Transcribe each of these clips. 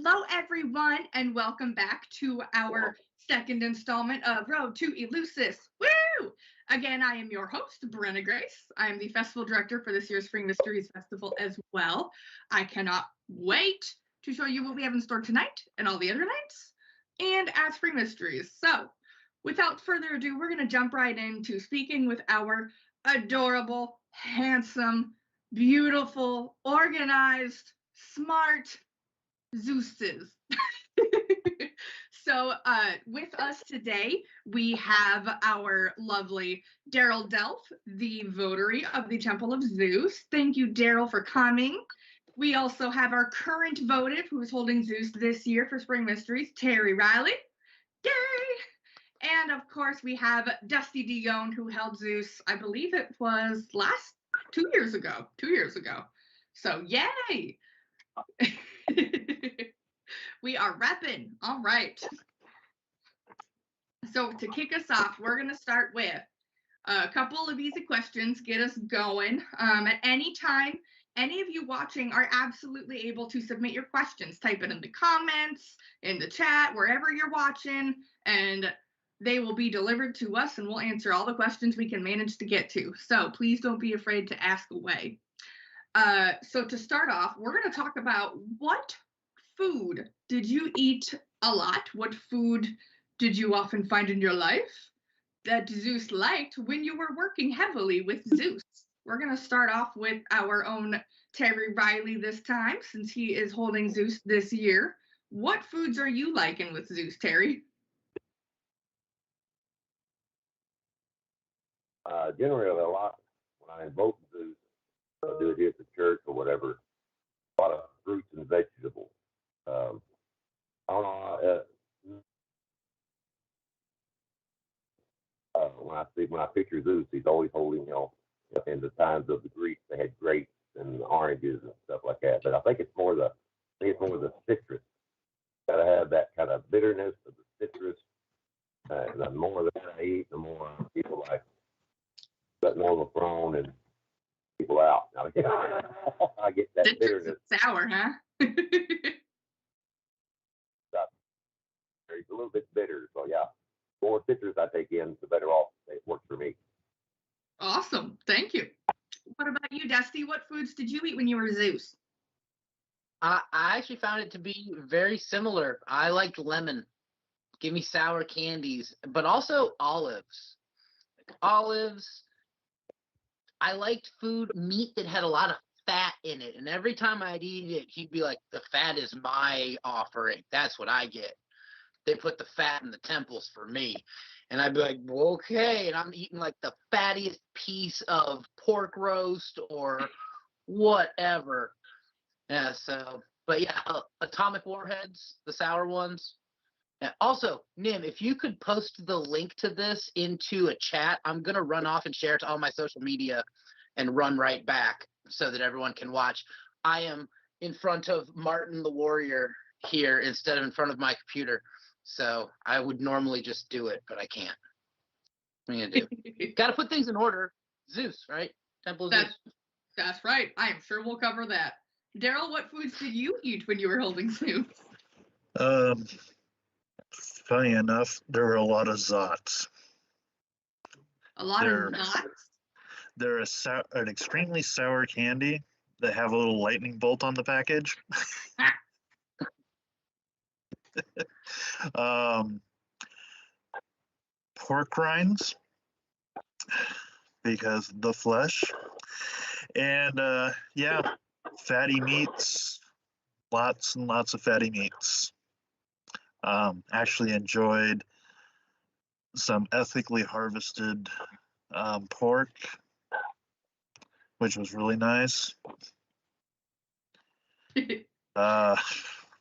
Hello, everyone, and welcome back to our second installment of Road to Eleusis. Woo! Again, I am your host, Brenna Grace. I am the festival director for this year's Spring Mysteries Festival as well. I cannot wait to show you what we have in store tonight and all the other nights and at Spring Mysteries. So, without further ado, we're going to jump right into speaking with our adorable, handsome, beautiful, organized, smart, Zeus's. So with us today, we have our lovely Daryl Delph, the Votary of the Temple of Zeus. Thank you, Daryl, for coming. We also have our current votive who is holding Zeus this year for Spring Mysteries, Terry Riley. Yay! And of course, we have Dusty Dion, who held Zeus, I believe it was 2 years ago. 2 years ago. So yay! We are repping. All right. So to kick us off, we're going to start with a couple of easy questions, get us going. At any time, any of you watching are absolutely able to submit your questions. Type it in the comments, in the chat, wherever you're watching, and they will be delivered to us, and we'll answer all the questions we can manage to get to. So please don't be afraid to ask away. So to start off, we're going to talk about what food did you eat a lot? What food did you often find in your life that Zeus liked when you were working heavily with Zeus? We're going to start off with our own Terry Riley this time, since he is holding Zeus this year. What foods are you liking with Zeus, Terry? Generally, a lot when I invoke Zeus, I do it here at the church or whatever. A lot of fruits and vegetables. I don't know. When I picture Zeus, he's always holding, in the times of the Greeks, they had grapes and oranges and stuff like that. But I think it's more the citrus. Got to have that kind of bitterness of the citrus. The more that I eat, the more people like letting on the throne and people out. I get that bitterness. Sour, huh? It's a little bit bitter, so yeah. The more citrus I take in, the better off it works for me. Awesome, thank you. What about you, Dusty? What foods did you eat when you were Zeus? I actually found it to be very similar. I liked lemon. Give me sour candies, but also olives. Olives. I liked meat that had a lot of fat in it. And every time I'd eat it, he'd be like, the fat is my offering. That's what I get. They put the fat in the temples for me. And I'd be like, well, okay. And I'm eating like the fattiest piece of pork roast or whatever. Yeah, so, but yeah, atomic warheads, the sour ones. Yeah. Also, Nim, if you could post the link to this into a chat, I'm going to run off and share it to all my social media and run right back so that everyone can watch. I am in front of Martin the Warrior here instead of in front of my computer. So I would normally just do it, but I can't. What are you going to do? Got to put things in order. Zeus, right? Temple of Zeus. That's right. I am sure we'll cover that. Daryl, what foods did you eat when you were holding Zeus? Funny enough, there were a lot of Zots. A lot of Zots? They're an extremely sour candy that have a little lightning bolt on the package. Pork rinds, because the flesh. And yeah, fatty meats, lots and lots of fatty meats. Actually enjoyed some ethically harvested pork, which was really nice.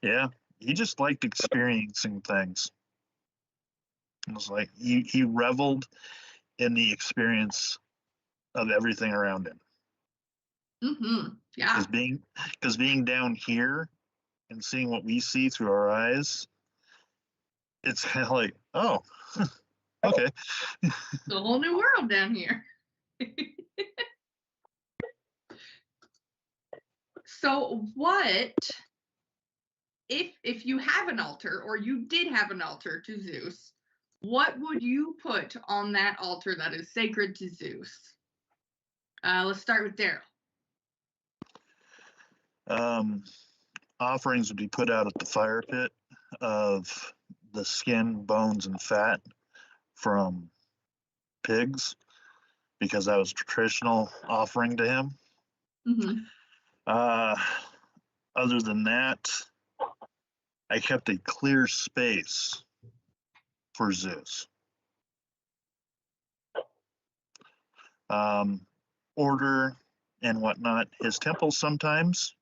Yeah, he just liked experiencing things. It was like he reveled in the experience of everything around him. Mm-hmm. Yeah. Because being down here and seeing what we see through our eyes, it's kind of like, oh, okay. It's a whole new world down here. So what if you have an altar, or you did have an altar to Zeus, what would you put on that altar that is sacred to Zeus? Let's start with Daryl. Offerings would be put out at the fire pit of the skin, bones, and fat from pigs, because that was traditional offering to him. Mm-hmm. Other than that, I kept a clear space for Zeus. Order and whatnot. His temples sometimes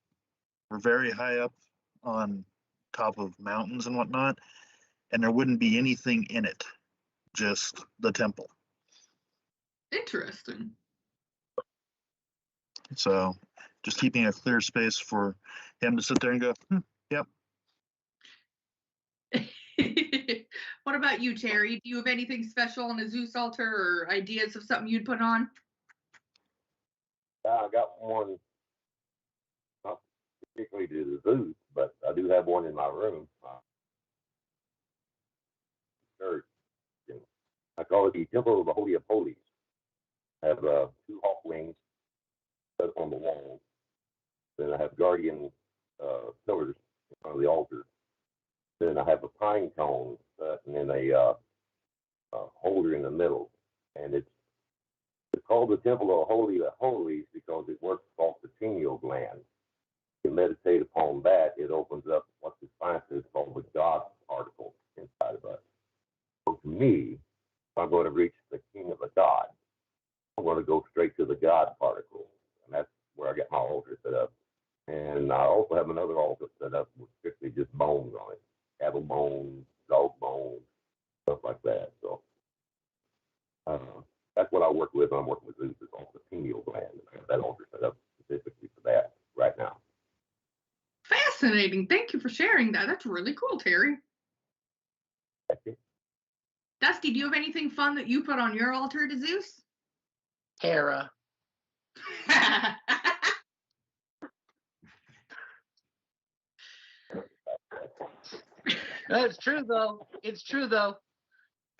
were very high up on top of mountains and whatnot, and there wouldn't be anything in it, just the temple. Interesting. So just keeping a clear space for him to sit there and go, yep. What about you, Terry? Do you have anything special on a Zeus altar, or ideas of something you'd put on? I got one, not particularly to the Zeus, but I do have one in my room. Church. I call it the Temple of the Holy of Holies. I have 2 hawk wings set on the wall. Then I have guardian pillars in front of the altar. Then I have a pine cone and then a holder in the middle. And it's called the Temple of Holy of Holies because it works off the pineal gland. If you meditate upon that, it opens up what the science is called the God particle inside of us. So to me, if I'm going to reach the king of the God, I'm going to go straight to the God particle. And that's where I got my altar set up. And I also have another altar set up with strictly just bones on it. Cattle bones, dog bones, stuff like that. So that's what I work with when I'm working with Zeus, is off the pineal gland. I have that altar set up specifically for that right now. Fascinating. Thank you for sharing that. That's really cool, Terry. Dusty, do you have anything fun that you put on your altar to Zeus? Hera. No, it's true though. It's true though.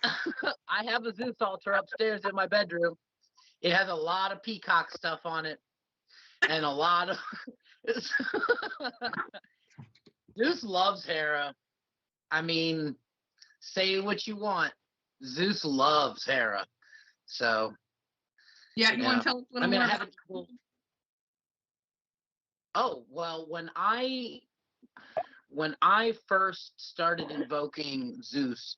I have a Zeus altar upstairs in my bedroom. It has a lot of peacock stuff on it, and a lot of Zeus loves Hera. I mean, say what you want. Zeus loves Hera. So Yeah, you want to tell us a little more about Oh, well, when I first started invoking Zeus,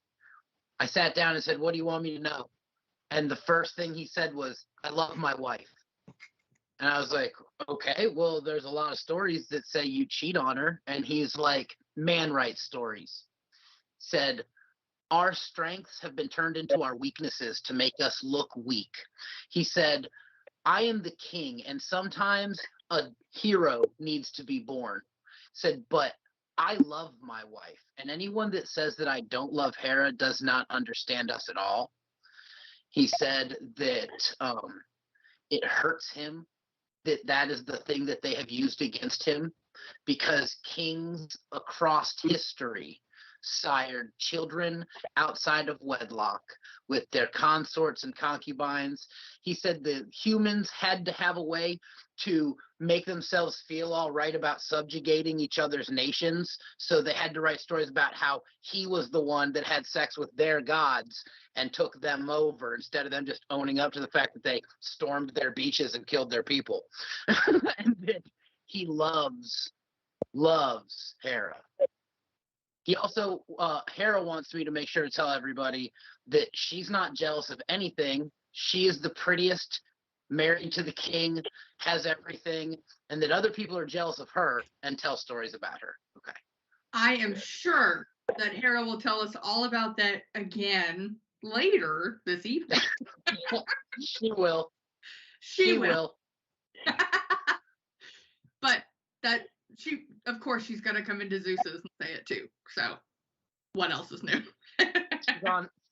I sat down and said, "What do you want me to know?" And the first thing he said was, "I love my wife." And I was like, "Okay, well, there's a lot of stories that say you cheat on her." And he's like, "Man writes stories." Said, "Our strengths have been turned into our weaknesses to make us look weak." He said, "I am the king, and sometimes a hero needs to be born." Said, "But I love my wife, and anyone that says that I don't love Hera does not understand us at all." He said that it hurts him that is the thing that they have used against him, because kings across history sired children outside of wedlock with their consorts and concubines. He said the humans had to have a way to make themselves feel all right about subjugating each other's nations, so they had to write stories about how he was the one that had sex with their gods and took them over, instead of them just owning up to the fact that they stormed their beaches and killed their people. And then he loves Hera. He also, Hera wants me to make sure to tell everybody that she's not jealous of anything. She is the prettiest, married to the king, has everything, and that other people are jealous of her and tell stories about her. Okay. I am sure that Hera will tell us all about that again later this evening. She will. She will. But that of course, she's gonna come into Zeus's and say it too. So, what else is new?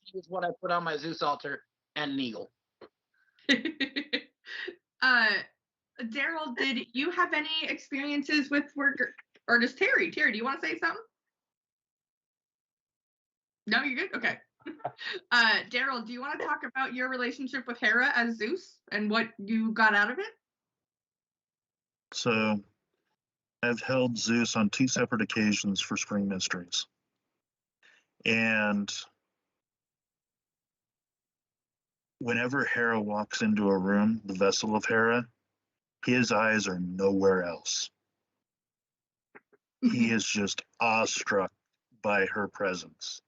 She's what I put on my Zeus altar, and an eagle. Daryl, did you have any experiences with work, or just Terry? Terry, do you want to say something? No, you're good. Okay. Daryl, do you want to talk about your relationship with Hera as Zeus and what you got out of it? So I've held Zeus on 2 separate occasions for Spring Mysteries. And whenever Hera walks into a room, the vessel of Hera, his eyes are nowhere else. He is just awestruck by her presence.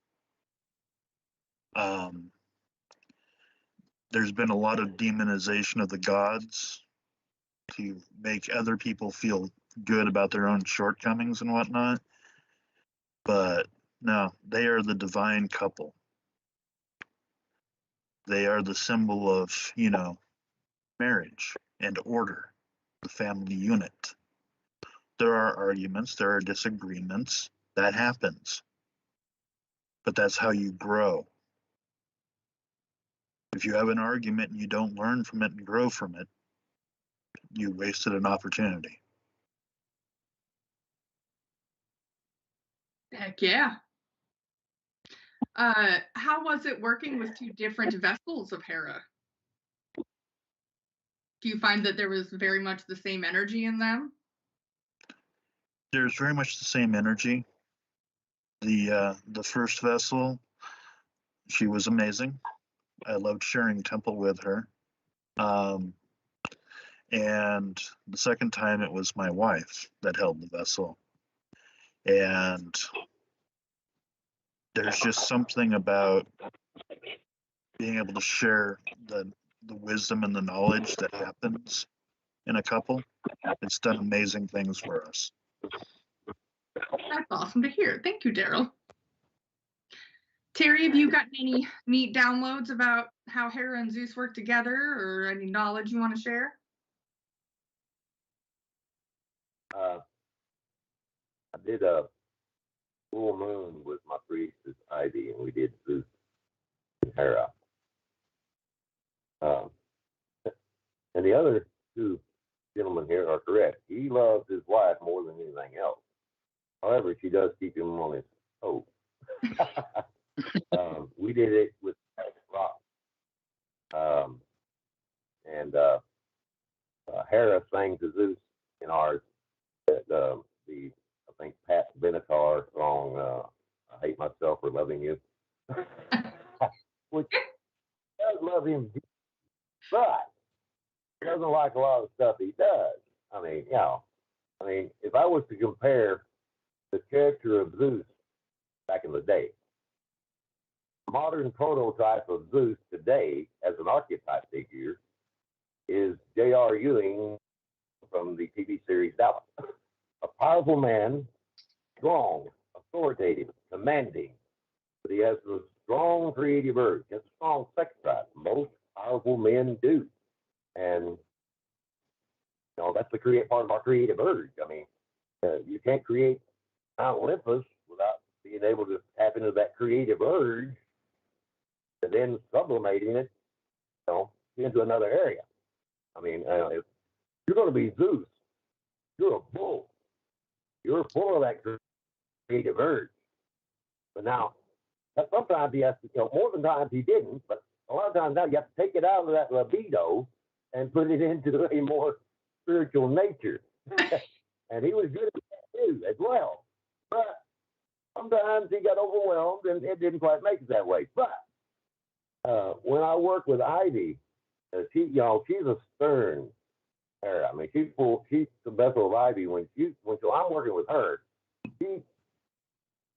There's been a lot of demonization of the gods to make other people feel good about their own shortcomings and whatnot. But no, they are the divine couple. They are the symbol of, marriage and order, the family unit. There are arguments, there are disagreements. That happens. But that's how you grow. If you have an argument and you don't learn from it and grow from it, you wasted an opportunity. Heck yeah. How was it working with 2 different vessels of Hera? Do you find that there was very much the same energy in them? There's very much the same energy. The first vessel, she was amazing. I loved sharing temple with her. And the second time it was my wife that held the vessel. And there's just something about being able to share the wisdom and the knowledge that happens in a couple. It's done amazing things for us. That's awesome to hear. Thank you, Daryl. Terry, have you gotten any neat downloads about how Hera and Zeus work together, or any knowledge you want to share? I did a full moon with my priestess Ivy, and we did Zeus and Hera. And the other 2 gentlemen here are correct. He loves his wife more than anything else. However, she does keep him on his toes. We did it with rock. And Hera sang to Zeus in ours. I think Pat Benatar song, "I Hate Myself for Loving You," which does love him, but he doesn't like a lot of stuff he does. I mean, if I was to compare the character of Zeus back in the day, modern prototype of Zeus today as an archetype figure is J.R. Ewing from the TV series Dallas. A powerful man, strong, authoritative, commanding, but he has a strong creative urge, a strong sex drive. Most powerful men do. And that's the part of our creative urge. I mean, you can't create Mount Olympus without being able to tap into that creative urge and then sublimating it, into another area. I mean, if you're going to be Zeus, you're a bull. You're full of that creative urge. But now, sometimes he has to, more than times he didn't, but a lot of times now you have to take it out of that libido and put it into a more spiritual nature. And he was good at that too, as well. But sometimes he got overwhelmed and it didn't quite make it that way. But when I work with Ivy, she's a stern Hera. I mean, she's the vessel of Ivy. When I'm working with her, she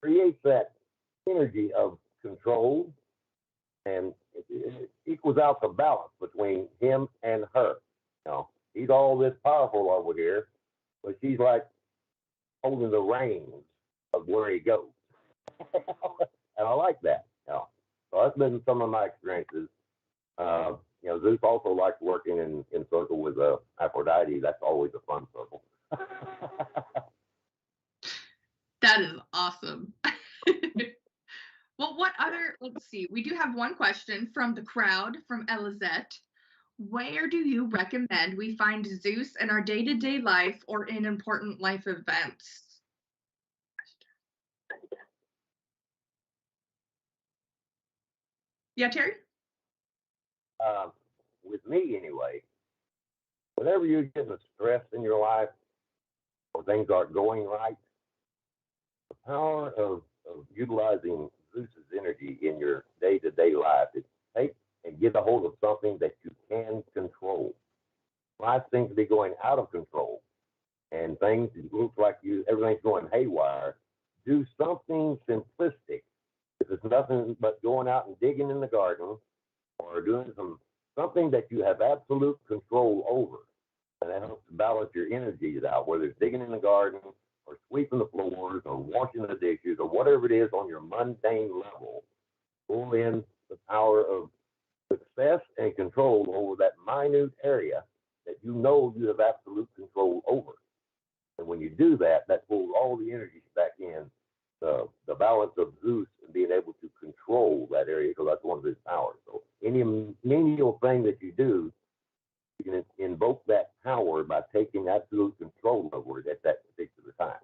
creates that energy of control, and it equals out the balance between him and her. He's all this powerful over here, but she's like holding the reins of where he goes. And I like that. So that's been some of my experiences. Zeus also likes working in circle with Aphrodite. That's always a fun circle. That is awesome. Well, let's see. We do have one question from the crowd, from Elizette. Where do you recommend we find Zeus in our day-to-day life or in important life events? Yeah, Terry? With me anyway, whenever you're getting stressed in your life or things aren't going right, the power of utilizing Zeus's energy in your day-to-day life is take and get a hold of something that you can control. Life seems to be going out of control, and things look like everything's going haywire. Do something simplistic. If it's nothing but going out and digging in the garden or doing something that you have absolute control over, and that helps balance your energies out, whether it's digging in the garden or sweeping the floors or washing the dishes or whatever it is on your mundane level. Pull in the power of success and control over that minute area that you know you have absolute control over. And when you do that, that pulls all the energies back in the balance of Zeus and being able to control that area, because that's one of his powers. So any menial thing that you do, you can invoke that power by taking absolute control over it at that particular time.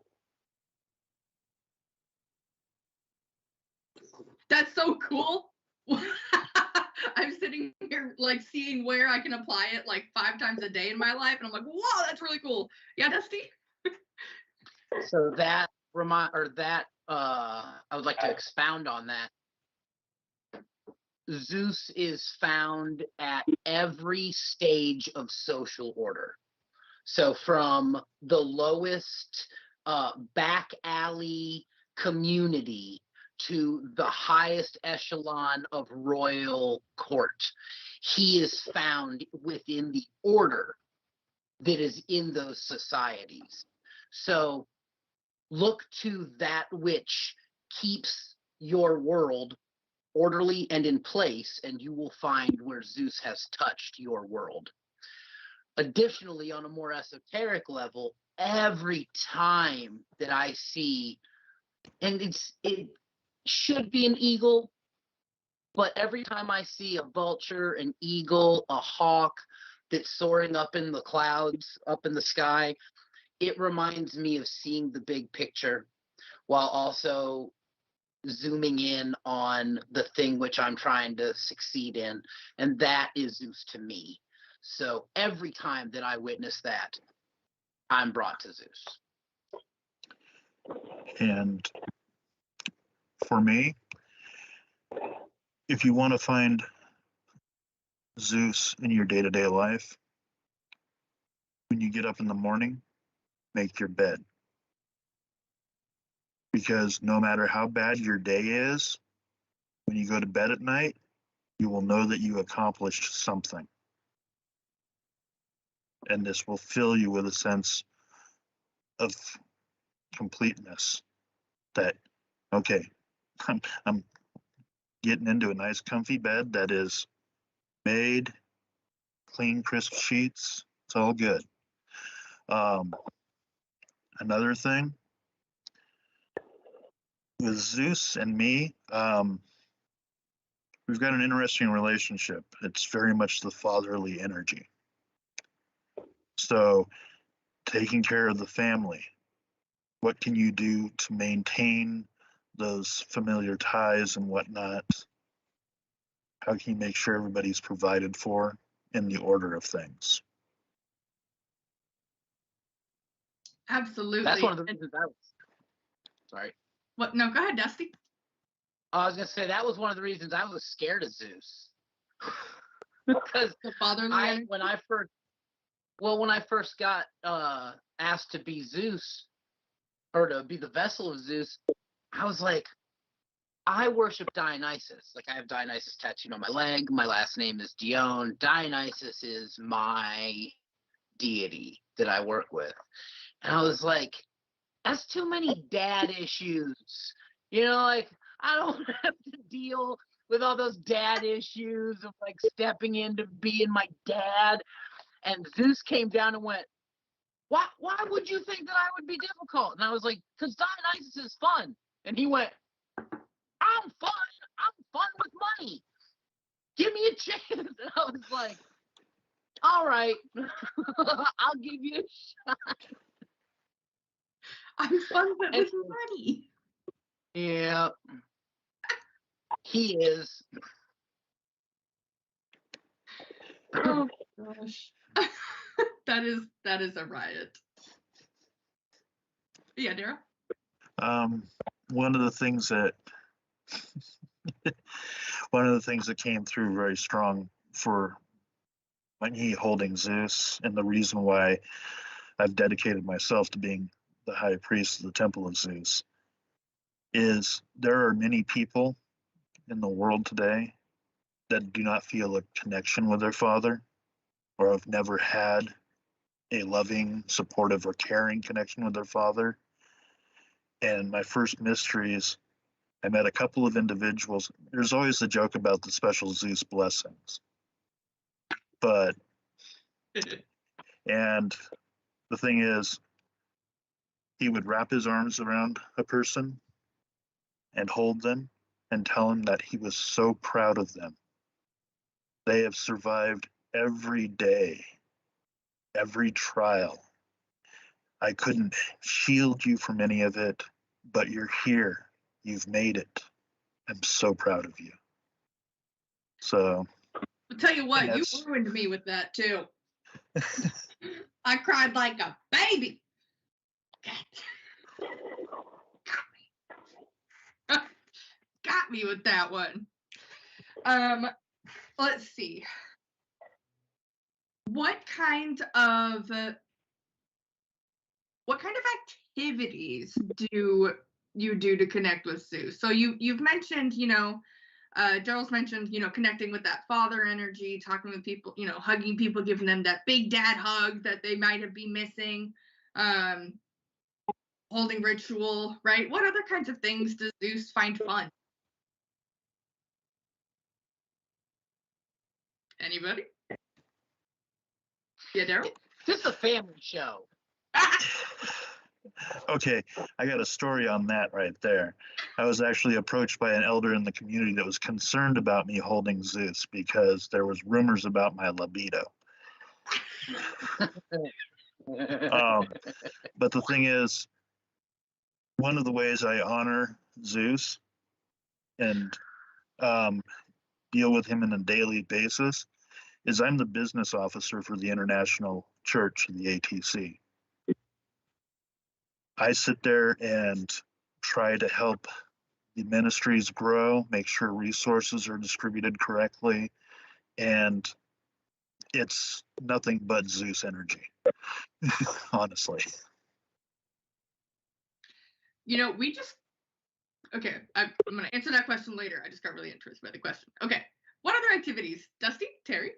That's so cool. I'm sitting here like seeing where I can apply it like 5 times a day in my life, and I'm like, whoa, that's really cool. Yeah, Dusty? So I would like to expound on that. Zeus is found at every stage of social order. So from the lowest back alley community to the highest echelon of royal court, he is found within the order that is in those societies. So look to that which keeps your world orderly and in place, and you will find where Zeus has touched your world. Additionally, on a more esoteric level, every time that I see, and it should be an eagle, but every time I see a vulture, an eagle, a hawk that's soaring up in the clouds, up in the sky, it reminds me of seeing the big picture while also zooming in on the thing which I'm trying to succeed in, and that is Zeus to me. So every time that I witness that, I'm brought to Zeus. And for me, if you want to find Zeus in your day-to-day life, when you get up in the morning, make your bed. Because no matter how bad your day is, when you go to bed at night, you will know that you accomplished something. And this will fill you with a sense of completeness that, okay, I'm getting into a nice comfy bed that is made, clean, crisp sheets. It's all good. Another thing with Zeus and me, we've got an interesting relationship. It's very much the fatherly energy. So taking care of the family, what can you do to maintain those familiar ties and whatnot? How can you make sure everybody's provided for in the order of things? Absolutely. That's one of the reasons I was. Sorry. What? No, go ahead, Dusty. I was gonna say that was one of the reasons I was scared of Zeus. Because when I first got asked to be Zeus or to be the vessel of Zeus, I was like, I worship Dionysus. Like, I have Dionysus tattooed on my leg. My last name is Dione. Dionysus is my deity that I work with. And I was like, that's too many dad issues. You know, like, I don't have to deal with all those dad issues of like stepping into being my dad. And Zeus came down and went, why would you think that I would be difficult? And I was like, because Dionysus is fun. And he went, I'm fun with money. Give me a chance. And I was like, all right, I'll give you a shot. I'm fun with money. Yeah, he is. Oh gosh. that is a riot. Yeah, Daryl? One of the things that one of the things that came through very strong for me holding Zeus, and the reason why I've dedicated myself to being the high priest of the temple of Zeus, is there are many people in the world today that do not feel a connection with their father, or have never had a loving, supportive, or caring connection with their father. And my first mysteries, I met a couple of individuals. There's always a joke about the special Zeus blessings, but and the thing is, he would wrap his arms around a person and hold them and tell them that he was so proud of them. They have survived every day, every trial. I couldn't shield you from any of it, but you're here. You've made it. I'm so proud of you. So I'll tell you what, you that's- ruined me with that too. I cried like a baby. Got me with that one. Let's see. What kind of activities do you do to connect with Zeus? So you've mentioned, Gerald's mentioned, connecting with that father energy, talking with people, hugging people, giving them that big dad hug that they might have been missing, holding ritual, right? What other kinds of things does Zeus find fun? Anybody? Yeah, Daryl? This is a family show. okay, I got a story on that right there. I was actually approached by an elder in the community that was concerned about me holding Zeus because there was rumors about my libido. But the thing is, one of the ways I honor Zeus and deal with him on a daily basis is I'm the business officer for the International Church, the ATC. I sit there and try to help the ministries grow, make sure resources are distributed correctly, and it's nothing but Zeus energy, honestly. Okay, I'm going to answer that question later. I just got really interested by the question. Okay, what other activities? Dusty? Terry?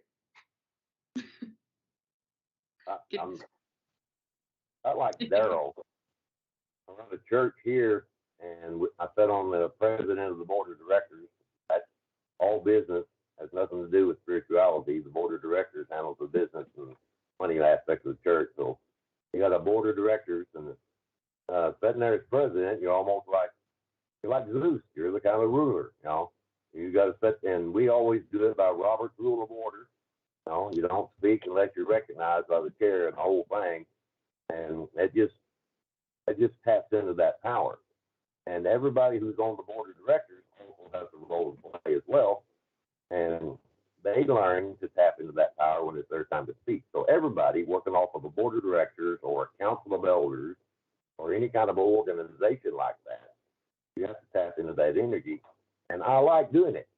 I'm not like Daryl. I run a church here, and I sit on the president of the board of directors. That's all business, has nothing to do with spirituality. The board of directors handles the business and money aspect of the church. So you got a board of directors, and sitting there as president, you're like Zeus. You're the kind of ruler, You got to sit, and we always do it by Robert's Rule of Order. You don't speak unless you're recognized by the chair and the whole thing, and it just taps into that power. And everybody who's on the board of directors also has a role to play as well, and they learn to tap into that power when it's their time to speak. So everybody working off of a board of directors or a council of elders or any kind of organization like that, you have to tap into that energy. And I like doing it.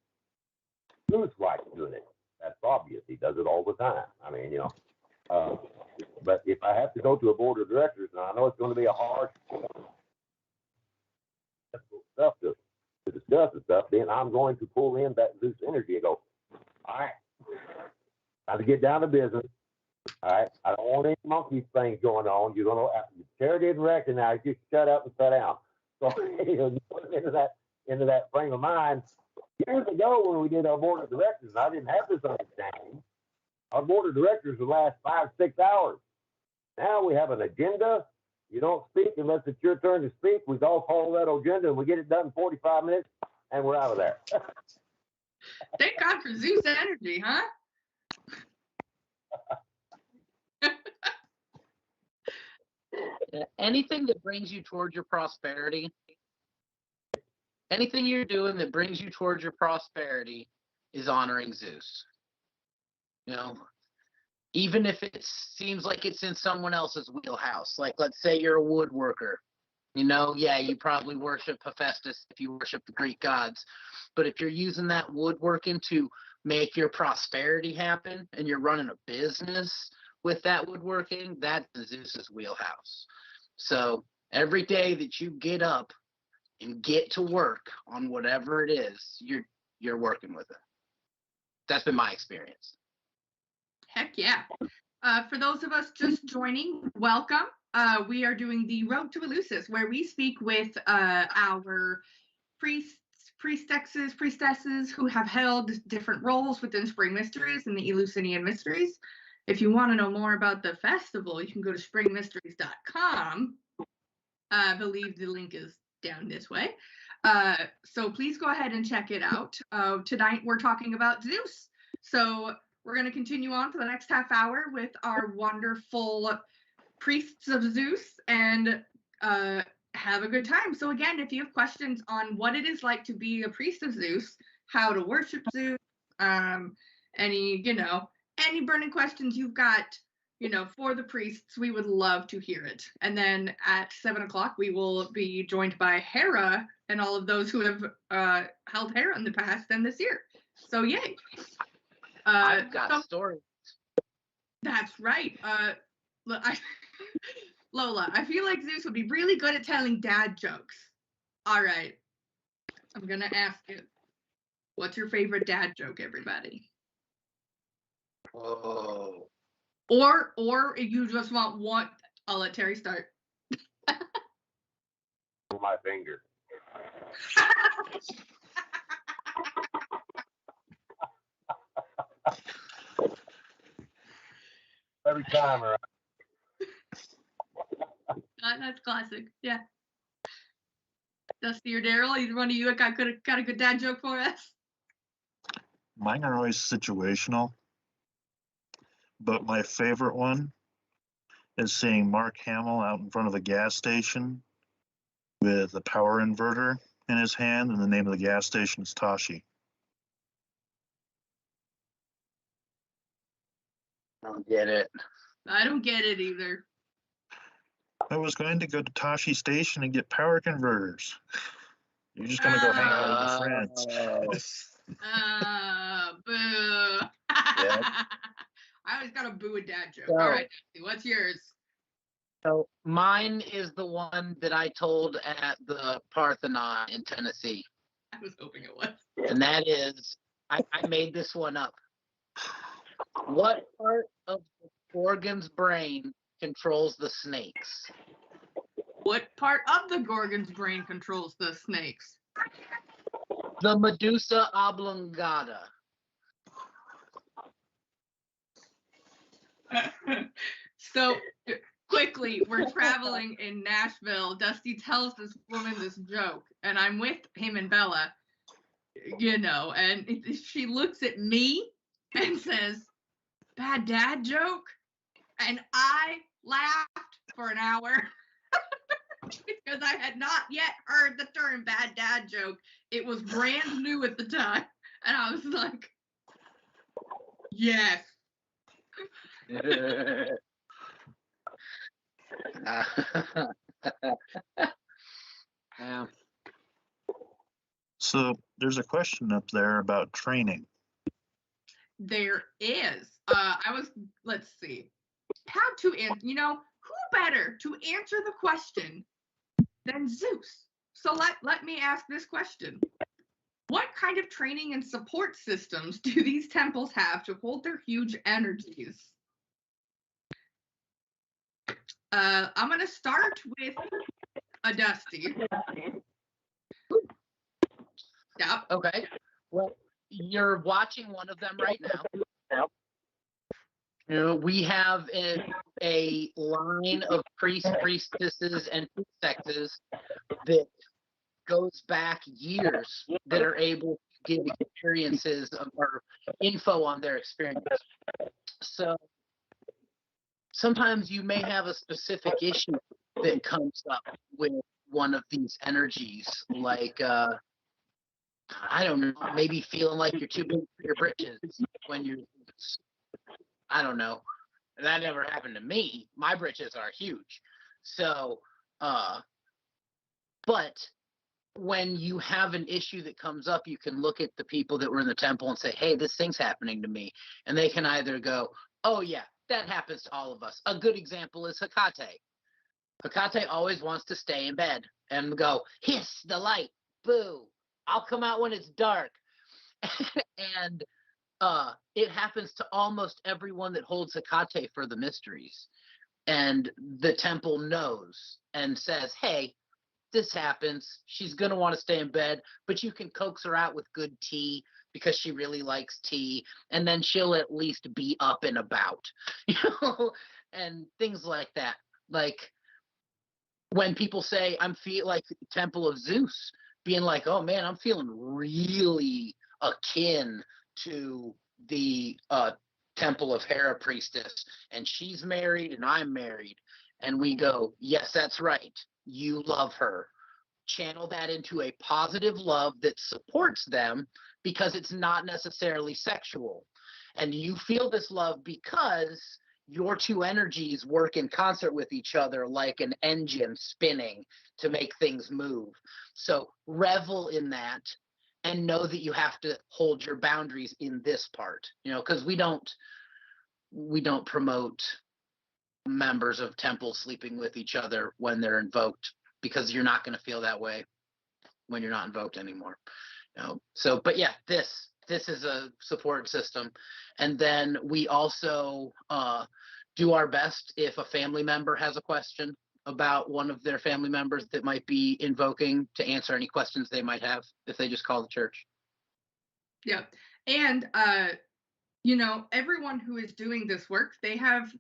Zeus likes doing it. That's obvious. He does it all the time. I mean, but if I have to go to a board of directors, and I know it's going to be a harsh stuff to discuss and stuff, then I'm going to pull in that Zeus energy and go, all right, time to get down to business. All right, I don't want any monkey things going on. You're going to, chair didn't recognize you, shut up and sit down. So you put into that frame of mind. Years ago, when we did our board of directors, I didn't have this understanding. Our board of directors would last 5-6 hours. Now we have an agenda. You don't speak unless it's your turn to speak. We all follow that agenda, and we get it done in 45 minutes, and we're out of there. Thank God for Zeus energy, huh? Anything that brings you towards your prosperity, anything you're doing that brings you towards your prosperity is honoring Zeus. You know, even if it seems like it's in someone else's wheelhouse. Like, let's say you're a woodworker. You know, yeah, you probably worship Hephaestus if you worship the Greek gods. But if you're using that woodworking to make your prosperity happen and you're running a business with that woodworking, that's Zeus's wheelhouse. So every day that you get up and get to work on whatever it is, you're working with it. That's been my experience. Heck yeah. For those of us just joining, welcome. We are doing the Road to Eleusis, where we speak with our priests, priestesses who have held different roles within Spring Mysteries and the Eleusinian Mysteries. If you want to know more about the festival, you can go to springmysteries.com. I believe the link is down this way. So please go ahead and check it out. Tonight we're talking about Zeus. So we're going to continue on for the next half hour with our wonderful priests of Zeus and have a good time. So again, if you have questions on what it is like to be a priest of Zeus, how to worship Zeus, any burning questions you've got, for the priests, we would love to hear it. And then at 7 o'clock, we will be joined by Hera and all of those who have held Hera in the past and this year. So yay. I've got stories. That's right. Lola, I feel like Zeus would be really good at telling dad jokes. All right. I'm going to ask you, what's your favorite dad joke, everybody? Oh. Or if you just want one, I'll let Terry start. On my finger. Every time, right? That's classic. Yeah. Dusty or Daryl, either one of you got a good dad joke for us? Mine are always situational, but my favorite one is seeing Mark Hamill out in front of a gas station with a power inverter in his hand, and the name of the gas station is Tashi. I don't get it. I don't get it either. I was going to go to Tashi Station and get power converters. You're just gonna go hang out with your friends. Boo. Yep. I always got a boo a dad joke. So- All right, Dusty, what's yours? So mine is the one that I told at the Parthenon in Tennessee. I was hoping it was. And that is, I made this one up. What part of the Gorgon's brain controls the snakes? What part of the Gorgon's brain controls the snakes? The medusa oblongata. So quickly, we're traveling in Nashville. Dusty tells this woman this joke, and I'm with him and Bella, and she looks at me and says, "Bad dad joke?" And I laughed for an hour because I had not yet heard the term bad dad joke. It was brand new at the time. And I was like, yes. Yeah. So there's a question up there about training. There is. Let's see. How to answer, who better to answer the question than Zeus? So let me ask this question. What kind of training and support systems do these temples have to hold their huge energies? I'm going to start with a Dusty. Yep. Okay. Well, you're watching one of them right now. We have a line of priests, priestesses, and sexes that goes back years that are able to give experiences or info on their experience. So sometimes you may have a specific issue that comes up with one of these energies, like I don't know, maybe feeling like you're too big for your britches when you're I don't know. That never happened to me. My britches are huge. So, but when you have an issue that comes up, you can look at the people that were in the temple and say, hey, this thing's happening to me. And they can either go, oh, yeah, that happens to all of us. A good example is Hecate. Hecate always wants to stay in bed and go, hiss the light, boo, I'll come out when it's dark. And it happens to almost everyone that holds Hecate for the mysteries. And the temple knows and says, hey, this happens. She's going to want to stay in bed, but you can coax her out with good tea because she really likes tea. And then she'll at least be up and about, and things like that. Like when people say, I'm feel like Temple of Zeus, being like, oh man, I'm feeling really akin to the Temple of Hera priestess, and she's married and I'm married. And we go, yes, that's right. You love her. Channel that into a positive love that supports them because it's not necessarily sexual. And you feel this love because your two energies work in concert with each other like an engine spinning to make things move. So revel in that and know that you have to hold your boundaries in this part, because we don't promote members of temples sleeping with each other when they're invoked, because you're not going to feel that way when you're not invoked anymore. So, but yeah, this is a support system. And then we also do our best if a family member has a question about one of their family members that might be invoking, to answer any questions they might have if they just call the church. Yeah. And everyone who is doing this work, they have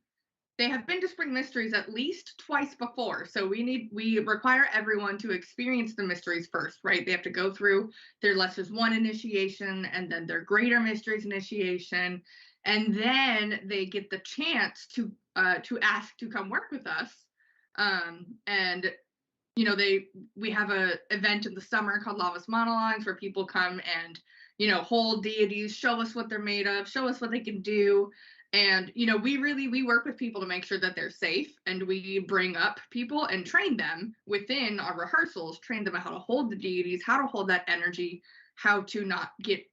been to Spring Mysteries at least twice before. So we require everyone to experience the mysteries first, right? They have to go through their Lessons 1 initiation and then their Greater Mysteries initiation. And then they get the chance to ask to come work with us. And we have a event in the summer called Lava's Monologues where people come and, hold deities, show us what they're made of, show us what they can do. And, we work with people to make sure that they're safe, and we bring up people and train them within our rehearsals, train them how to hold the deities, how to hold that energy, how to not get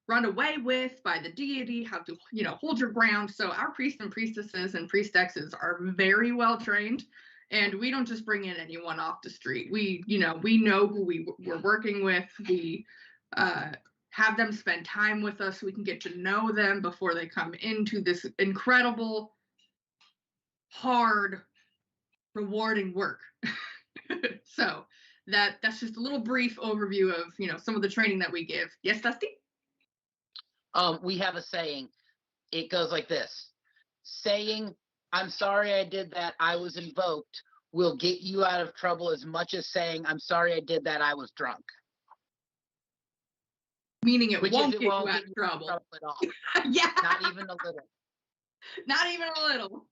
run away with by the deity, how to, hold your ground. So our priests and priestesses and priestesses are very well trained, and we don't just bring in anyone off the street. We know who we're working with. We have them spend time with us so we can get to know them before they come into this incredible, hard, rewarding work. So that's just a little brief overview of, some of the training that we give. Yes, Dusty? We have a saying. It goes like this. Saying, I'm sorry I did that, I was invoked, will get you out of trouble as much as saying, I'm sorry I did that, I was drunk. Meaning it won't get you out of trouble at all. Yeah. Not even a little. Not even a little.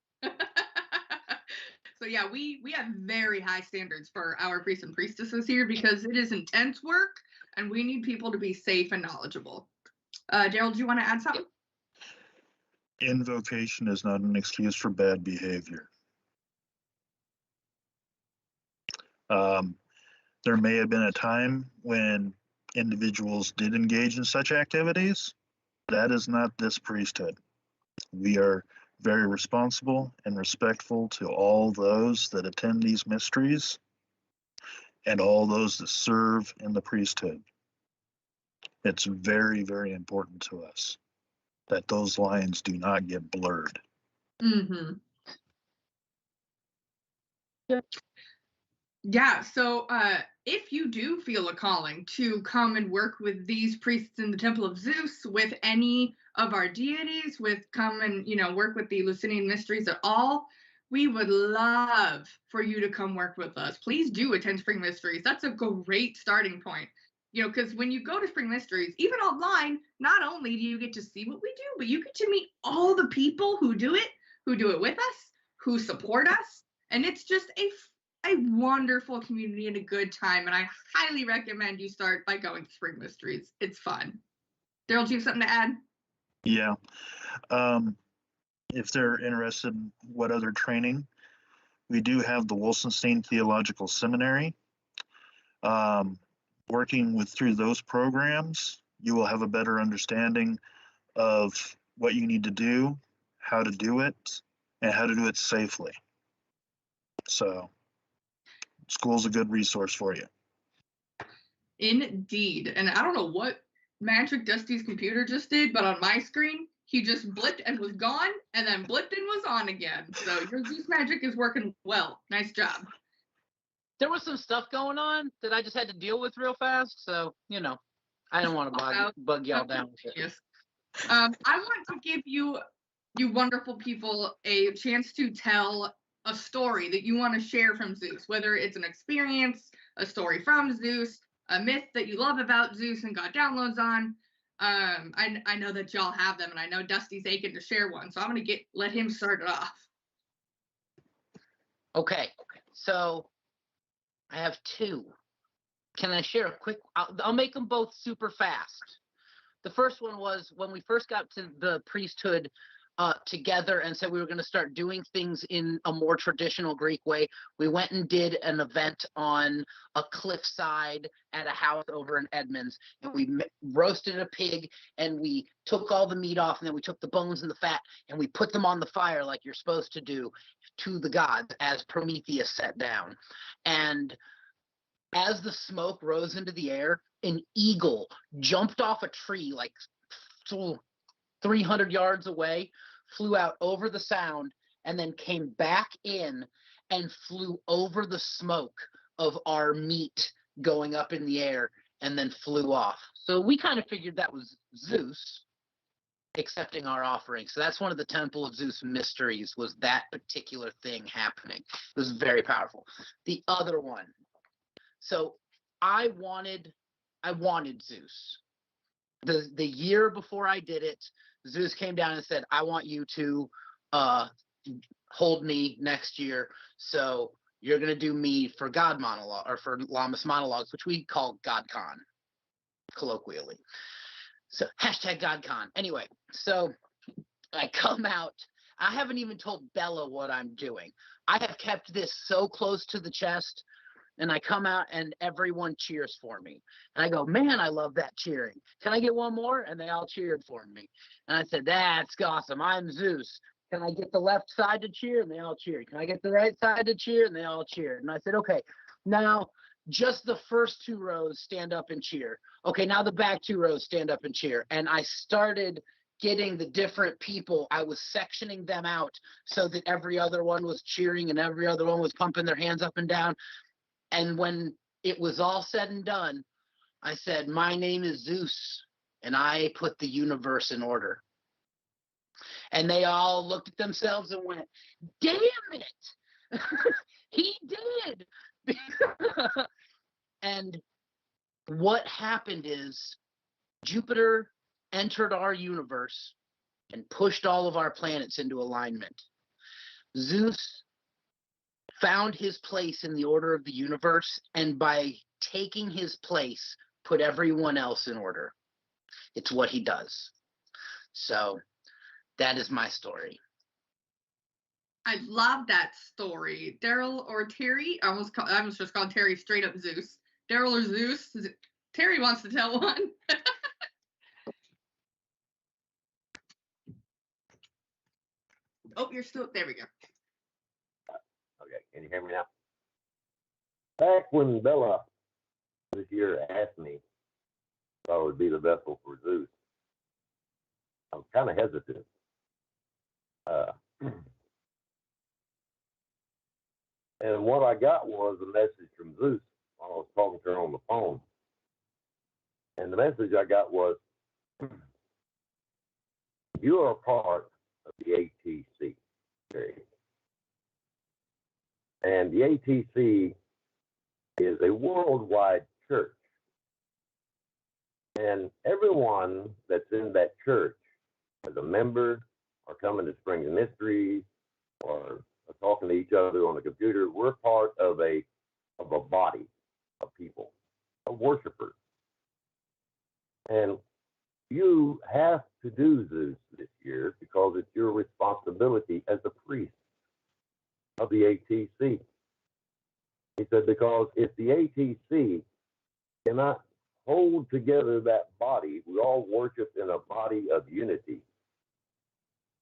So yeah, we have very high standards for our priests and priestesses here because it is intense work and we need people to be safe and knowledgeable. Gerald, do you want to add something? Invocation is not an excuse for bad behavior. There may have been a time when individuals did engage in such activities. That is not this priesthood. We are very responsible and respectful to all those that attend these mysteries and all those that serve in the priesthood. It's very, very important to us that those lines do not get blurred. Mm-hmm. Yeah, so if you do feel a calling to come and work with these priests in the Temple of Zeus, with any of our deities, come and, work with the Eleusinian mysteries at all, we would love for you to come work with us. Please do attend Spring Mysteries. That's a great starting point. Because when you go to Spring Mysteries, even online, not only do you get to see what we do, but you get to meet all the people who do it with us, who support us. And it's just a wonderful community and a good time. And I highly recommend you start by going to Spring Mysteries. It's fun. Daryl, do you have something to add? Yeah. If they're interested in what other training, we do have the Wilsonstein Theological Seminary. Working through those programs, you will have a better understanding of what you need to do, how to do it, and how to do it safely. So school's a good resource for you. Indeed. And I don't know what magic Dusty's computer just did, but on my screen, he just blipped and was gone, and then blipped and was on again. So your Zeus magic is working well. Nice job. There was some stuff going on that I just had to deal with real fast. So, I didn't want to bug y'all down with it. Yes. I want to give you wonderful people a chance to tell a story that you want to share from Zeus, whether it's an experience, a story from Zeus, a myth that you love about Zeus and got downloads on. I know that y'all have them, and I know Dusty's aching to share one, so I'm gonna let him start it off. Okay, so I have two. Can I share a quick? I'll make them both super fast. The first one was when we first got to the priesthood together and said we were going to start doing things in a more traditional Greek way. We went and did an event on a cliffside at a house over in Edmonds, and we roasted a pig, and we took all the meat off, and then we took the bones and the fat, and we put them on the fire like you're supposed to do to the gods as Prometheus sat down. And as the smoke rose into the air, an eagle jumped off a tree like 300 yards away, flew out over the sound, and then came back in and flew over the smoke of our meat going up in the air, and then flew off. So we kind of figured that was Zeus accepting our offering. So that's one of the Temple of Zeus mysteries, was that particular thing happening. It was very powerful. The other one, so I wanted Zeus. The year before I did it, Zeus came down and said, I want you to hold me next year. So you're going to do me for God monologue, or for Lammas monologues, which we call GodCon colloquially. So hashtag GodCon. Anyway, so I come out. I haven't even told Bella what I'm doing. I have kept this so close to the chest. And I come out and everyone cheers for me. And I go, man, I love that cheering. Can I get one more? And they all cheered for me. And I said, that's awesome. I'm Zeus. Can I get the left side to cheer? And they all cheered. Can I get the right side to cheer? And they all cheered. And I said, okay, now just the first two rows stand up and cheer. Okay, now the back two rows stand up and cheer. And I started getting the different people. I was sectioning them out so that every other one was cheering and every other one was pumping their hands up and down. And when it was all said and done, I said, my name is Zeus, and I put the universe in order. And they all looked at themselves and went, damn it, he did. And what happened is Jupiter entered our universe and pushed all of our planets into alignment. Zeus found his place in the order of the universe, and by taking his place, put everyone else in order. It's what he does. So that is my story. I love that story. Daryl or Terry? I almost just called Terry straight up Zeus. Daryl or Zeus? Terry wants to tell one. Oh, you're still, there we go. Okay, can you hear me now? Back when Bella this year asked me if I would be the vessel for Zeus, I was kind of hesitant. And what I got was a message from Zeus while I was talking to her on the phone. And the message I got was, you are a part of the ATC. Period. And the ATC is a worldwide church. And everyone that's in that church as a member, or coming to Spring Mysteries, or talking to each other on the computer, we're part of a body of people, of worshipers. And you have to do Zeus this year because it's your responsibility as a priest of the ATC. He said, because if the ATC cannot hold together that body, we all worship in a body of unity,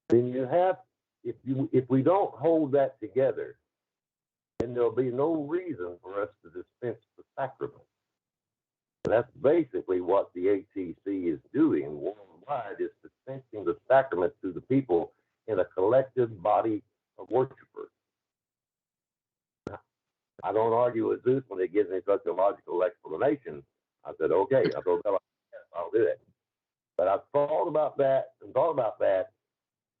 then you have, if we don't hold that together, then there'll be no reason for us to dispense the sacrament. And that's basically what the ATC is doing worldwide, is dispensing the sacrament to the people in a collective body of worshipers. I don't argue with Zeus when he gives me such a logical explanation. I said, okay, I told Bella, yes, I'll do it. But I've thought about that and thought about that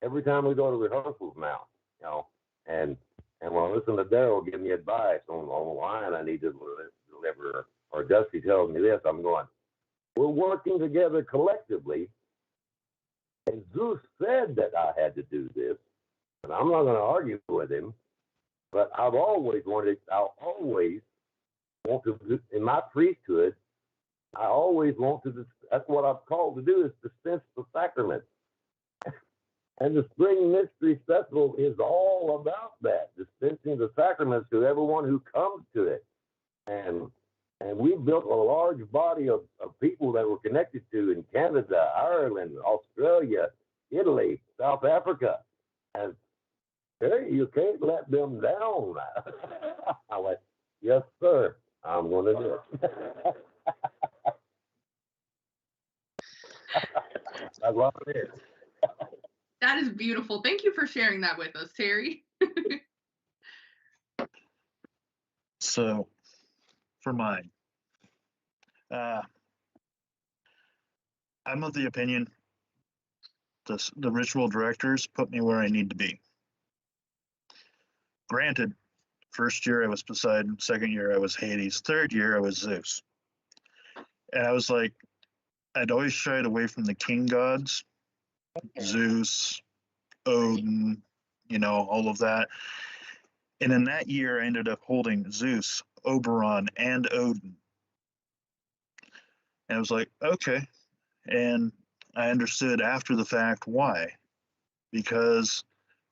every time we go to rehearsals now, you know, and when I listen to Daryl give me advice on the line I need to deliver, or Dusty tells me this, I'm going, we're working together collectively, and Zeus said that I had to do this, and I'm not going to argue with him, but I'll always want to, in my priesthood, I always want to, that's what I'm called to do, is dispense the sacrament. And the Spring Mystery Festival is all about that, dispensing the sacraments to everyone who comes to it. And we built a large body of people that we're connected to in Canada, Ireland, Australia, Italy, South Africa. And hey, you can't let them down. I went, yes, sir, I'm going to do it. I love it. That is beautiful. Thank you for sharing that with us, Terry. So, for mine, I'm of the opinion the ritual directors put me where I need to be. Granted, first year I was Poseidon, second year I was Hades, third year I was Zeus. And I was like, I'd always shied away from the king gods, Zeus, Odin, you know, all of that. And in that year, I ended up holding Zeus, Oberon, and Odin. And I was like, okay. And I understood after the fact why. Because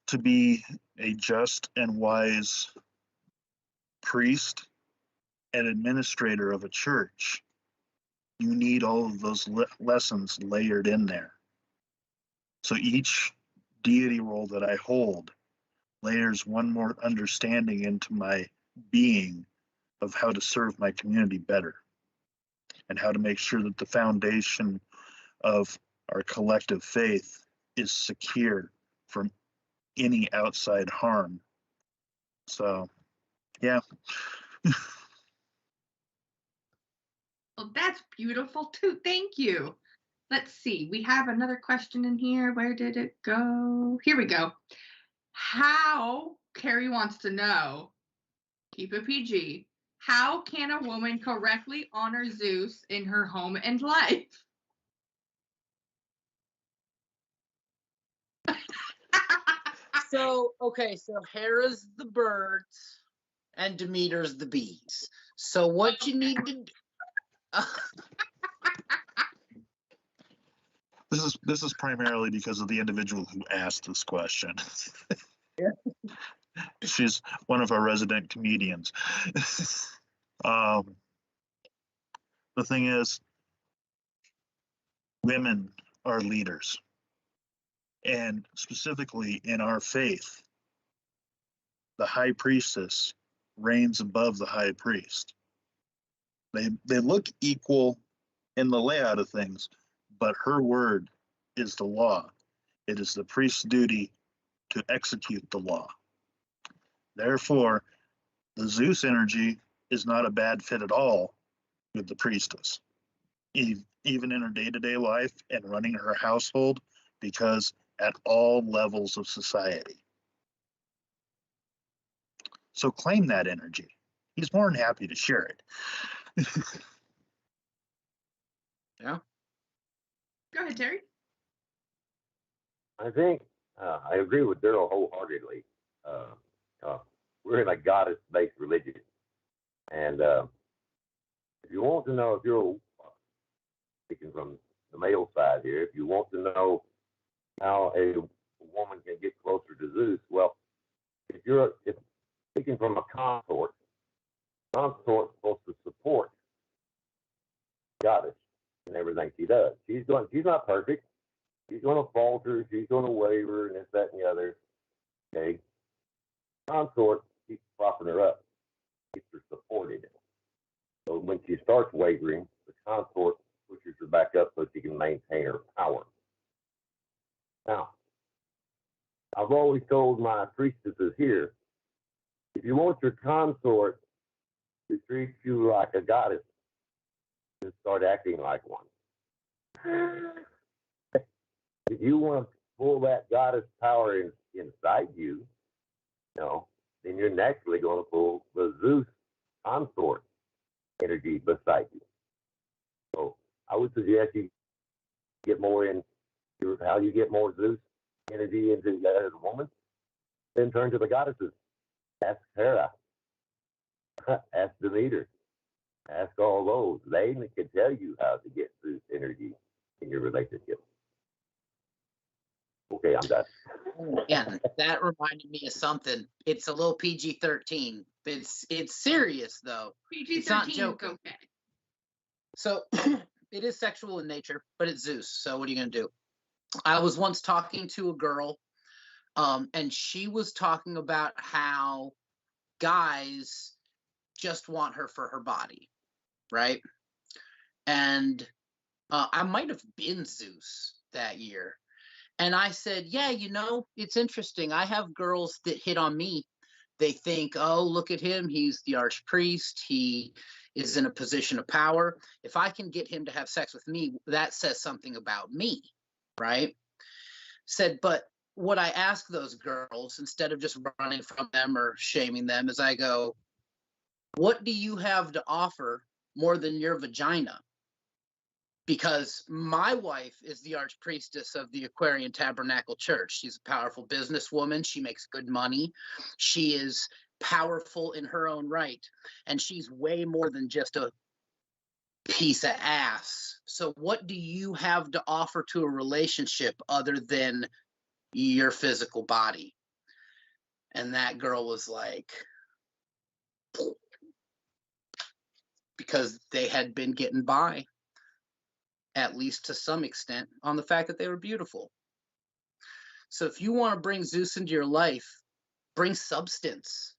to be a just and wise priest and administrator of a church, you need all of those lessons layered in there. So each deity role that I hold layers one more understanding into my being of how to serve my community better and how to make sure that the foundation of our collective faith is secure from any outside harm. So, yeah. Well, that's beautiful too. Thank you. Let's see. We have another question in here. Where did it go? Here we go. How, Carrie wants to know, keep it PG, how can a woman correctly honor Zeus in her home and life? So Hera's the birds and Demeter's the bees. So what you need to do. This is primarily because of the individual who asked this question. Yeah. She's one of our resident comedians. The thing is, women are leaders. And specifically in our faith, the high priestess reigns above the high priest. They look equal in the layout of things, but her word is the law. It is the priest's duty to execute the law. Therefore, the Zeus energy is not a bad fit at all with the priestess, even in her day-to-day life and running her household, because at all levels of society. So claim that energy. He's more than happy to share it. Yeah. Go ahead, Terry. I think I agree with Daryl wholeheartedly. We're in a goddess-based religion, and if you want to know if you're speaking from the male side here. If you want to know how a woman can get closer to Zeus, well, if speaking from a consort's supposed to support goddess in everything she does. She's not perfect. She's going to falter. She's going to waver, and this, that, and the other. Okay. Consort keeps propping her up, keeps her supported. So when she starts wavering, the consort pushes her back up so she can maintain her power. Now, I've always told my priestesses here, if you want your consort to treat you like a goddess, just start acting like one. If you want to pull that goddess power inside you, then you're naturally going to pull the Zeus consort energy beside you. So I would suggest you get more in how you get more Zeus energy into as a woman, then turn to the goddesses. Ask Hera, ask Demeter, ask all those. They can tell you how to get Zeus energy in your relationship. Okay, I'm done. Yeah, that reminded me of something. It's a little PG-13. It's serious though. It's not PG-13 is joking. okay. So it is sexual in nature, but it's Zeus. So what are you gonna do? I was once talking to a girl, and she was talking about how guys just want her for her body, right? And I might have been Zeus that year. And I said, yeah, it's interesting. I have girls that hit on me. They think, oh, look at him. He's the archpriest. He is in a position of power. If I can get him to have sex with me, that says something about me, right? Said, but what I ask those girls, instead of just running from them or shaming them, is I go, what do you have to offer more than your vagina? Because my wife is the archpriestess of the Aquarian Tabernacle Church. She's a powerful businesswoman. She makes good money. She is powerful in her own right. And she's way more than just a piece of ass. So what do you have to offer to a relationship other than your physical body? And that girl was like, because they had been getting by, at least to some extent, on the fact that they were beautiful. So if you want to bring Zeus into your life, bring substance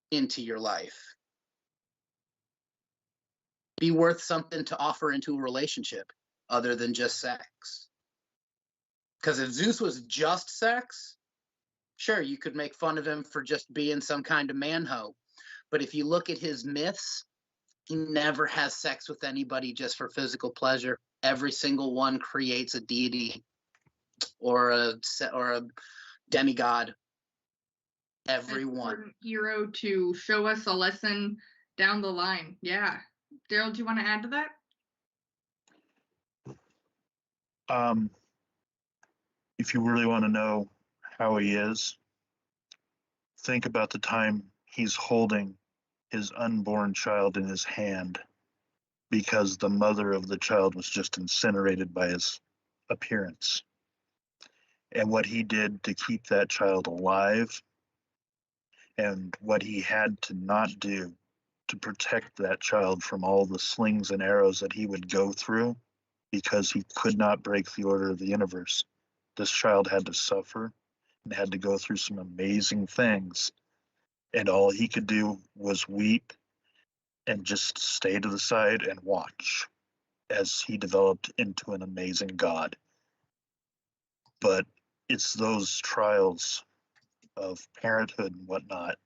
into your life. Be worth something to offer into a relationship other than just sex. Because if Zeus was just sex, sure, you could make fun of him for just being some kind of man-ho. But if you look at his myths, he never has sex with anybody just for physical pleasure. Every single one creates a deity or a demigod. Every one. Important hero to show us a lesson down the line. Yeah. Daryl, do you want to add to that? If you really want to know how he is, think about the time he's holding his unborn child in his hand because the mother of the child was just incinerated by his appearance. And what he did to keep that child alive and what he had to not do to protect that child from all the slings and arrows that he would go through because he could not break the order of the universe. This child had to suffer and had to go through some amazing things. And all he could do was weep and just stay to the side and watch as he developed into an amazing god. But it's those trials of parenthood and whatnot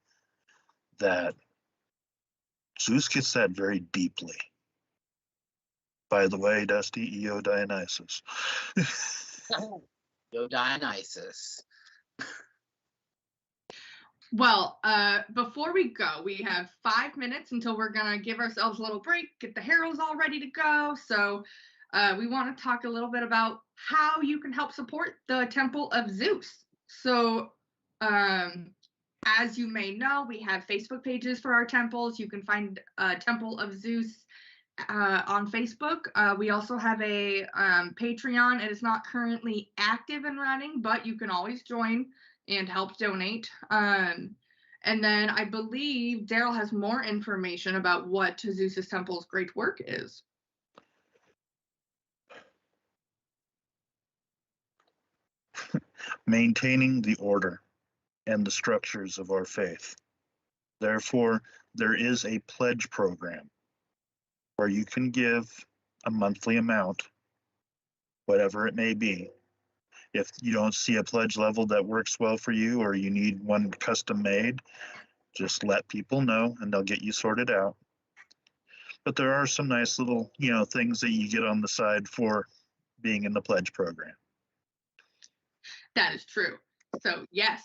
that Zeus gets that very deeply. By the way, Dusty, EO Dionysus. Yo, Dionysus. Well, before we go, we have 5 minutes until we're going to give ourselves a little break, get the heralds all ready to go. So we want to talk a little bit about how you can help support the Temple of Zeus. So as you may know, we have Facebook pages for our temples. You can find Temple of Zeus on Facebook. We also have a Patreon. It is not currently active and running, but you can always join and help donate. And then I believe Daryl has more information about what Zeus's Temple's great work is. Maintaining the order and the structures of our faith. Therefore, there is a pledge program where you can give a monthly amount, whatever it may be. If you don't see a pledge level that works well for you, or you need one custom made, just let people know and they'll get you sorted out. But there are some nice little, things that you get on the side for being in the pledge program. That is true. So yes,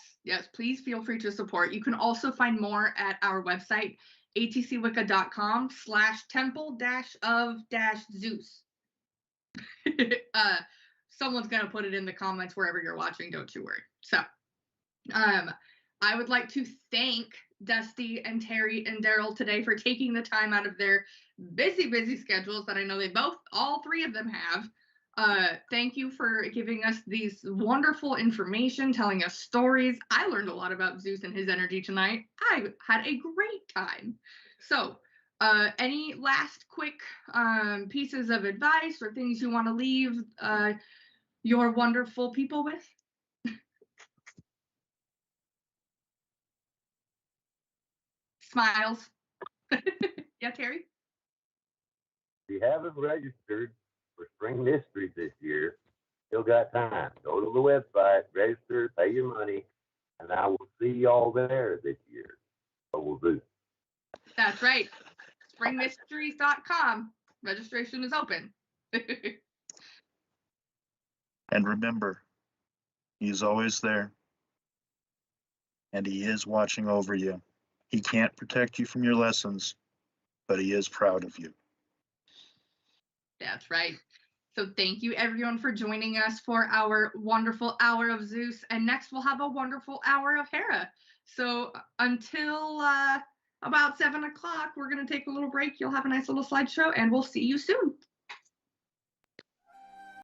please feel free to support. You can also find more at our website, atcwicca.com/temple-of-Zeus. Someone's going to put it in the comments wherever you're watching, don't you worry. So I would like to thank Dusty and Terry and Daryl today for taking the time out of their busy schedules that I know all three of them have. Thank you for giving us these wonderful information, telling us stories. I learned a lot about Zeus and his energy tonight. I had a great time. So any last quick pieces of advice or things you want to leave your wonderful people with? Smiles. Yeah, Terry? If you haven't registered for Spring Mysteries this year, still got time. Go to the website, register, pay your money, and I will see y'all there this year. So we'll do. That's right. Springmysteries.com. Registration is open. And remember, he's always there. And he is watching over you. He can't protect you from your lessons, but he is proud of you. That's right. So thank you everyone for joining us for our wonderful hour of Zeus. And next we'll have a wonderful hour of Hera. So until about 7 o'clock, we're going to take a little break. You'll have a nice little slideshow and we'll see you soon.